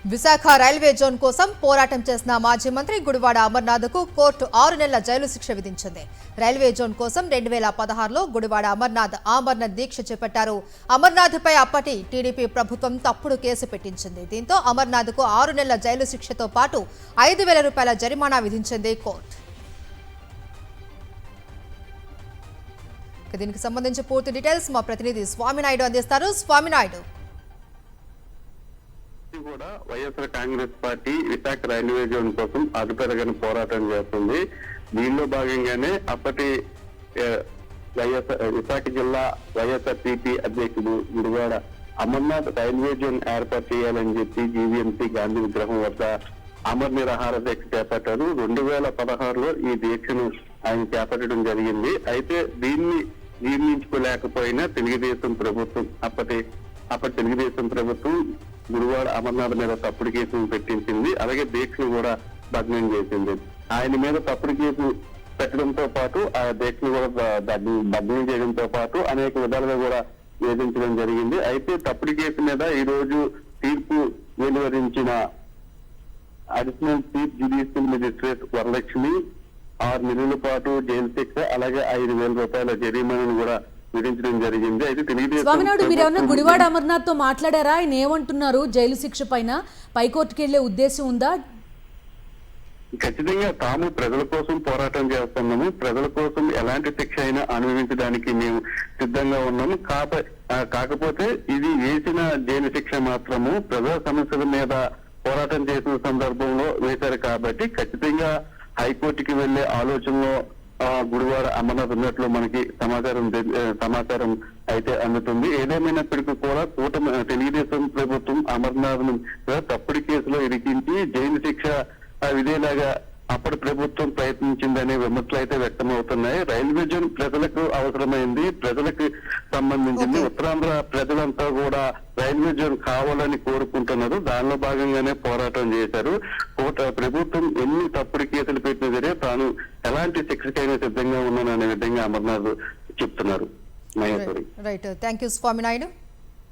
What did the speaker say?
Visakha railway zone కోసం పోరాటం చేసిన మాజీ మంత్రి గుడివాడ అమర్నాథ్కు కోర్టు 6 నెలల జైలు శిక్ష విధించింది. రైల్వే జోన్ కోసం 2016లో గుడివాడ అమర్నాథ్ ఆమరణ దీక్ష చేపట్టారు. అమర్నాథ్పై అప్పటి టీడీపీ ప్రభుత్వం తప్పుడు కేసు పెట్టించింది. దీంతో అమర్నాథ్కు 6 నెలల జైలు శిక్షతో పాటు 5,000 రూపాయల జరిమానా విధించింది కోర్టు. దీనికి సంబంధించి పూర్తి డీటెయిల్స్ మా ప్రతినిధి స్వామినాయుడు అందిస్తారు. స్వామినాయుడు, కూడా YSR Congress party Visakha railway zone కోసం అదుపెరగని పోరాటం చేస్తుంది. దీనిలో భాగంగానే అప్పటి విశాఖ జిల్లా వైఎస్ఆర్సీపీ అధ్యక్షుడు గుడివాడ అమర్నాథ్ రైల్వే జోన్ ఏర్పాటు చేయాలని చెప్పి జీవీఎంసీ గాంధీ విగ్రహం వద్ద అమర్ నిరాహార దీక్ష చేపట్టారు. 2016లో ఈ దీక్షను ఆయన చేపట్టడం జరిగింది. అయితే దీన్ని జీర్ణించుకోలేకపోయినా తెలుగుదేశం ప్రభుత్వం అప్పటి తెలుగుదేశం ప్రభుత్వం గుడివాడ అమర్నాథ్ మీద తప్పుడు కేసును పెట్టించింది. అలాగే దీక్షను కూడా భగ్నం చేసింది. ఆయన మీద తప్పుడు కేసు పెట్టడంతో పాటు ఆ దీక్షను కూడా భగ్నం చేయడంతో పాటు అనేక విధాలుగా కూడా వేధించడం జరిగింది. అయితే తప్పుడు కేసు మీద ఈ రోజు తీర్పు వెలువరించిన additional chief judicial magistrate Varalakshmi 6 నెలల పాటు జైలు శిక్ష అలాగే 5,000 రూపాయల జరిమానాను కూడా విధించడం జరిగింది. అయితే స్వామినాయుడు, మీరేమన్నా గుడివాడ అమర్నాథ్ తో మాట్లాడారా? ఆయన ఏమంటున్నారు? జైలు శిక్ష పైన పైకోర్టుకి వెళ్లే ఉద్దేశం ఉందా? ఖచ్చితంగా తాము ప్రజల కోసం పోరాటం చేస్తున్నాము, ప్రజల కోసం ఎలాంటి శిక్ష అయినా అనుభవించడానికి మేము సిద్ధంగా ఉన్నాము. కాకపోతే ఇది వేసిన జైలు శిక్ష మాత్రము ప్రజా సమస్యల మీద పోరాటం చేసిన సందర్భంలో వేశారు కాబట్టి ఖచ్చితంగా హైకోర్టుకి వెళ్లే ఆలోచనలో గుడివాడ అమర్నాథ్ ఉన్నట్లు మనకి సమాచారం అయితే అందుతుంది. ఏదేమైనప్పటికీ కూడా తెలుగుదేశం ప్రభుత్వం అమర్నాథ్ ను తప్పుడు కేసులో ఇరికించి జైలు శిక్ష విధేలాగా అప్పటి ప్రభుత్వం ప్రయత్నించిందనే విమర్శలు అయితే వ్యక్తమవుతున్నాయి. రైల్వే జోన్ ప్రజలకు అవసరమైంది, ప్రజలకు సంబంధించింది. ఉత్తరాంధ్ర ప్రజలంతా కూడా రైల్వే జోన్ కావాలని కోరుకుంటున్నారు. దానిలో భాగంగానే పోరాటం చేశారు. ప్రభుత్వం ఎన్ని తప్పుడు కేసులు పెట్టినా సరే తాను ఎలాంటి శిక్షకైనా సిద్ధంగా ఉన్నాననే విధంగా అమర్నాథ్ చెప్తున్నారు. Right, thank you Swami Naidu.